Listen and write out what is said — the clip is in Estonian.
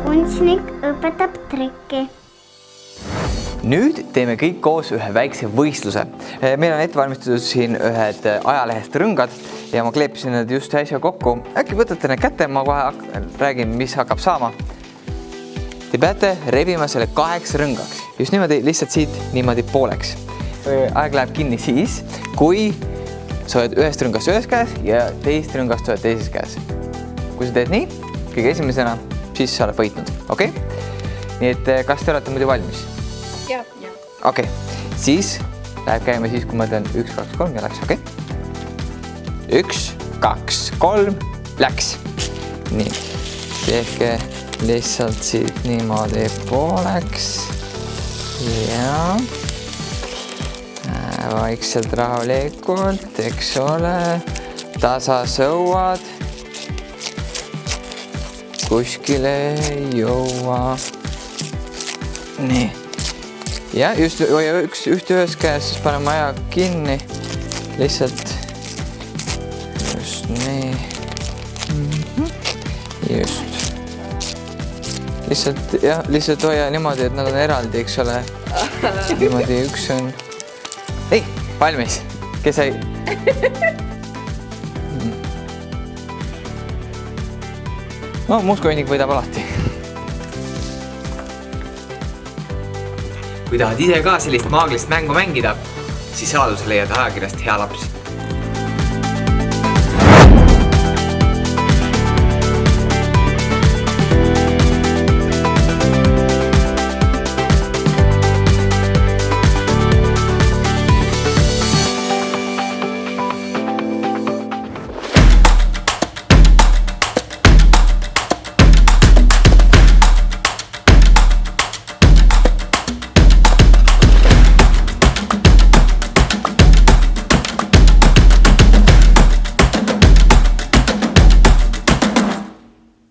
Kunstnik õpetab trikki. Nüüd teeme kõik koos ühe väikse võistluse. Meil on ettevalmistatud siin ühed ajalehest rõngad ja ma kleepisin need just äsja kokku. Äkki võtate need kätte, ma kohe räägin, mis hakkab saama. Te peate rebima selle 8 rõngaks. Just niimoodi lihtsalt siit niimoodi pooleks. Aeg läheb kinni siis, kui sa oled ühest rõngast ühes käes ja teist rõngast oled teises käes. Kui sa teed nii, kõige esimesena, siis sa oled võitnud. Okay? Nii et kas te olete muidu valmis? Jah. Okei, siis läheb käima siis, kui ma teen 1, 2, 3 ja läks, okei? 1, 2, 3, läks. Nii, tehke lihtsalt siit niimoodi pooleks. Ja vaikselt rahulikult, eks ole, tasasõuad. Kuskile ei jõua. Nii. Ja just ühte ühes käes, siis paneme aja kinni. Lihtsalt. Just nii. Just. Lihtsalt hoia niimoodi, et nad on eraldi, eks ole. Niimoodi üks on. Ei, valmis. Kes ei? No, muskoinnik võidab alati. Kui tahad ise ka sellist maagilist mängu mängida, siis saaduse leiad ajakirjast Hea laps.